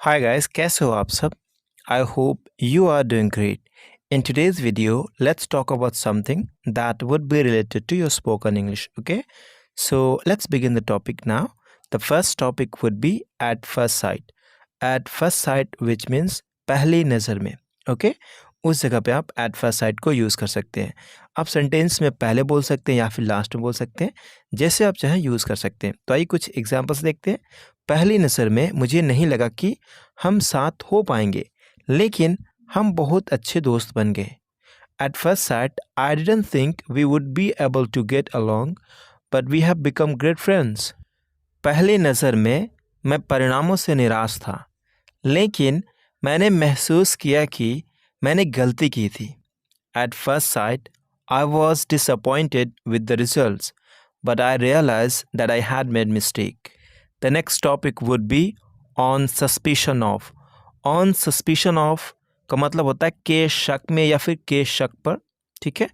Hi guys, कैसे हो आप सब? I hope you are doing great. In today's video, let's talk about something that would be related to your spoken English, okay? So let's begin the topic now. The first topic would be at first sight. At first sight which means पहली नज़र में, okay? उस जगह पे आप at first sight को use कर सकते हैं। आप सेंटेंस में पहले बोल सकते हैं या फिर लास्ट में बोल सकते हैं, जैसे आप चाहें यूज़ कर सकते हैं। तो आइए कुछ एग्जांपल्स देखते हैं। पहली नज़र में मुझे नहीं लगा कि हम साथ हो पाएंगे, लेकिन हम बहुत अच्छे दोस्त बन गए। At first sight, I didn't think we would be able to get along, but we have become great friends. पहली नज़र में मैं परिणामों से निराश था, लेकिन मैंने महसूस किया कि मैंने गलती की थी। At first sight, I was disappointed with the results, but I realized that I had made mistake. The next topic would be on suspicion of. On suspicion of का मतलब होता है के शक में या फिर के शक पर, ठीक है।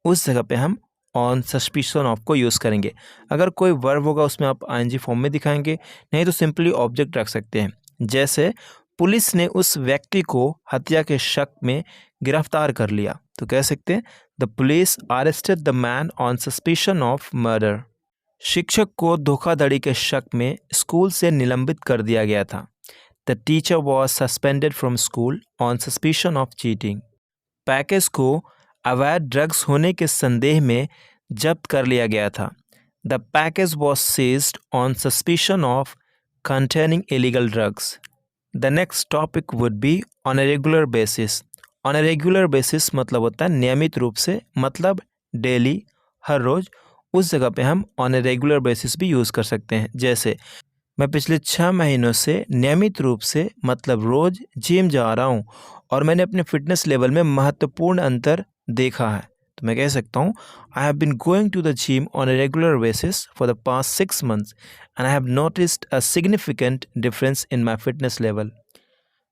उस जगह पे हम ऑन सस्पिशन ऑफ को यूज़ करेंगे। अगर कोई वर्ब होगा उसमें आप आईएनजी फॉर्म में दिखाएंगे, नहीं तो सिंपली ऑब्जेक्ट रख सकते हैं। जैसे पुलिस ने उस व्यक्ति को हत्या के शक में गिरफ्तार कर लिया, तो कह सकते हैं the police arrested the man on suspicion of murder. शिक्षक को धोखाधड़ी के शक में स्कूल से निलंबित कर दिया गया था। The teacher was suspended from school on suspicion of cheating. Package को अवैध ड्रग्स होने के संदेह में जब्त कर लिया गया था। The package was seized on suspicion of containing illegal drugs. The next topic would be on a regular basis. On a regular basis मतलब होता है नियमित रूप से, मतलब डेली, हर रोज़। उस जगह पे हम ऑन ए रेगुलर बेसिस भी यूज़ कर सकते हैं। जैसे मैं पिछले 6 महीनों से नियमित रूप से, मतलब रोज़ जिम जा रहा हूँ और मैंने अपने फिटनेस लेवल में महत्वपूर्ण अंतर देखा है। तो मैं कह सकता हूँ I have been going to the gym on a regular basis for the past 6 months and I have noticed a significant difference in my fitness level.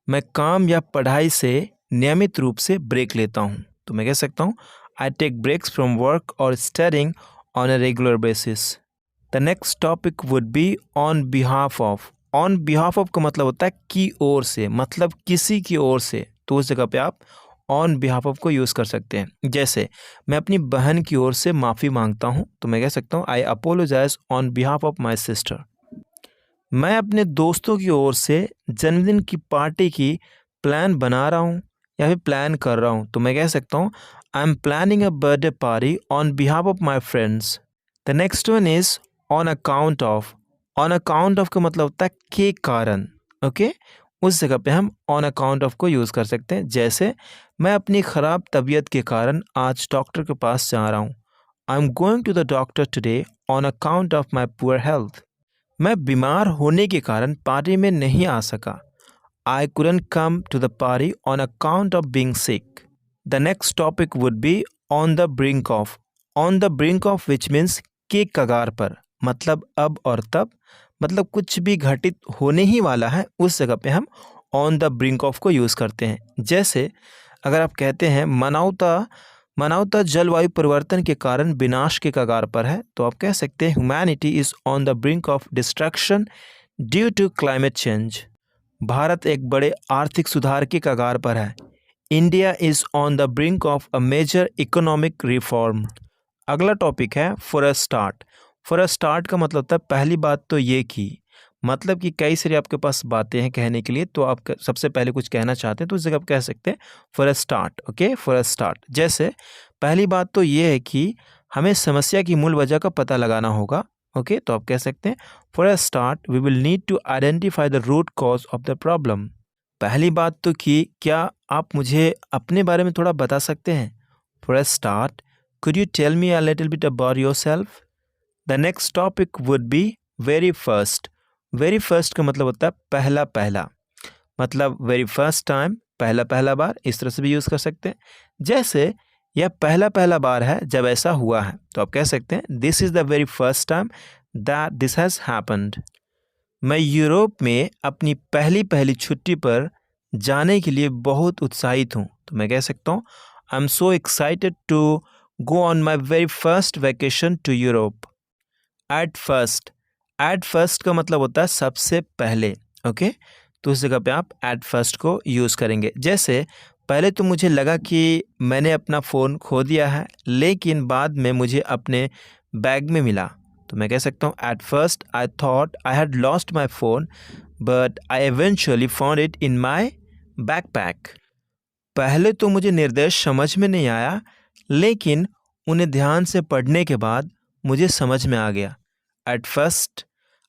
मैं काम या पढ़ाई से नियमित रूप से ब्रेक लेता हूँ, तो मैं कह सकता हूँ I take breaks from work और studying on a regular basis. The next topic would be on behalf of. On behalf of का मतलब होता है की ओर से, मतलब किसी की ओर से। तो उस जगह पे आप ऑन बिहाफ ऑफ को यूज़ कर सकते हैं। जैसे मैं अपनी बहन की ओर से माफ़ी मांगता हूँ, तो मैं कह सकता हूँ I apologize on behalf of my sister. मैं अपने दोस्तों की ओर से जन्मदिन की पार्टी की प्लान बना रहा हूँ या फिर प्लान कर रहा हूँ, तो मैं कह सकता हूँ I am planning a birthday party on behalf of my friends. The next one is on account of. On account of का मतलब होता है के कारण, ओके। उस जगह पे हम ऑन अकाउंट ऑफ को यूज़ कर सकते हैं। जैसे मैं अपनी ख़राब तबीयत के कारण आज डॉक्टर के पास जा रहा हूँ। I am going to the doctor today on account of my poor health. मैं बीमार होने के कारण पार्टी में नहीं आ सका। I couldn't come to the party on account of being sick. The next topic would be on the brink of. On the brink of which means के कगार पर, मतलब अब और तब, मतलब कुछ भी घटित होने ही वाला है, उस जगह पे हम ऑन द ब्रिंक ऑफ को यूज़ करते हैं। जैसे अगर आप कहते हैं मानवता जलवायु परिवर्तन के कारण विनाश के कगार पर है, तो आप कह सकते हैं humanity is on the brink of destruction due to climate change. Bharat एक बड़े आर्थिक सुधार के कगार पर है। India is on the brink of a major economic reform. अगला टॉपिक है for a start. For a start का मतलब होता है पहली बात तो ये की, मतलब कि कई सारी आपके पास बातें हैं कहने के लिए, तो आप सबसे पहले कुछ कहना चाहते हैं तो उस जगह आप कह सकते हैं for a start, okay, for a start. जैसे पहली बात तो ये है कि हमें समस्या की मूल वजह का पता लगाना होगा, ओके, तो आप कह सकते हैं for a start we will need to identify the root cause of the problem. पहली बात तो कि क्या आप मुझे अपने बारे में थोड़ा बता सकते हैं। For a start could you tell me a little bit about yourself? The next topic would be very first. Very first का मतलब होता है पहला पहला, मतलब very first time, पहला पहला बार, इस तरह से भी यूज़ कर सकते हैं। जैसे यह पहला पहला बार है जब ऐसा हुआ है, तो आप कह सकते हैं this is the very first time that this has happened. मैं यूरोप में अपनी पहली पहली छुट्टी पर जाने के लिए बहुत उत्साहित हूँ, तो मैं कह सकता हूँ I am so excited to go on my very first vacation to Europe. At first का मतलब होता है सबसे पहले, ओके। तो उस जगह पे आप एट फर्स्ट को यूज़ करेंगे। जैसे पहले तो मुझे लगा कि मैंने अपना फ़ोन खो दिया है, लेकिन बाद में मुझे अपने बैग में मिला, तो मैं कह सकता हूँ at first I thought I had lost my phone but I eventually found it in my backpack. पहले तो मुझे निर्देश समझ में नहीं आया, लेकिन उन्हें ध्यान से पढ़ने के बाद मुझे समझ में आ गया। At first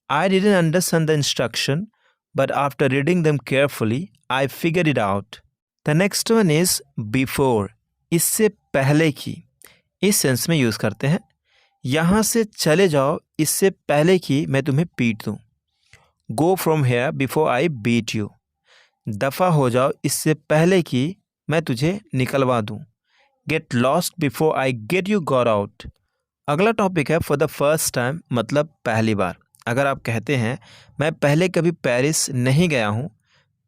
I didn't understand the instruction, but after reading them carefully, I figured it out. The next one is before. इससे पहले की, इस सेंस में यूज़ करते हैं। यहाँ से चले जाओ, इससे पहले कि मैं तुम्हें पीट दूँ। Go from here before I beat you. दफ़ा हो जाओ, इससे पहले कि मैं तुझे निकलवा दूँ। Get lost before I get you got out. अगला टॉपिक है फॉर द फर्स्ट टाइम, मतलब पहली बार। अगर आप कहते हैं मैं पहले कभी पेरिस नहीं गया हूँ,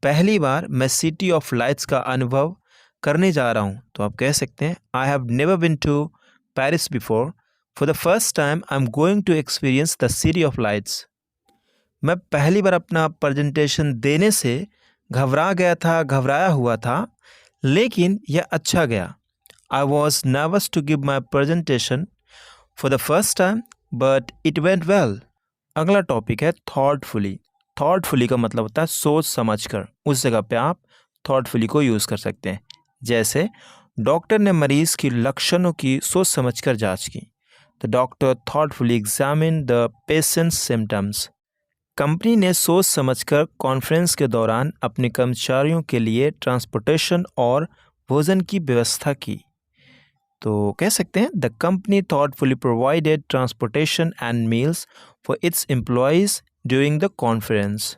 पहली बार मैं सिटी ऑफ लाइट्स का अनुभव करने जा रहा हूँ, तो आप कह सकते हैं I have never been to Paris before, for the first time I am going to experience the city of lights. मैं पहली बार अपना प्रेजेंटेशन देने से घबराया हुआ था, लेकिन यह अच्छा गया। I was nervous to give my presentation for the first time but it went well. अगला टॉपिक है थॉटफुली। थॉटफुली का मतलब होता है सोच समझ कर। उस जगह पे आप थॉटफुली को यूज़ कर सकते हैं। जैसे डॉक्टर ने मरीज़ की लक्षणों की सोच समझकर जांच की। The doctor thoughtfully examine the patients symptoms. Company ने सोच समझकर कॉन्फ्रेंस के दौरान अपने कर्मचारियों के लिए ट्रांसपोर्टेशन और भोजन की व्यवस्था की। तो कह सकते हैं the company thoughtfully provided transportation and meals for its employees during the conference.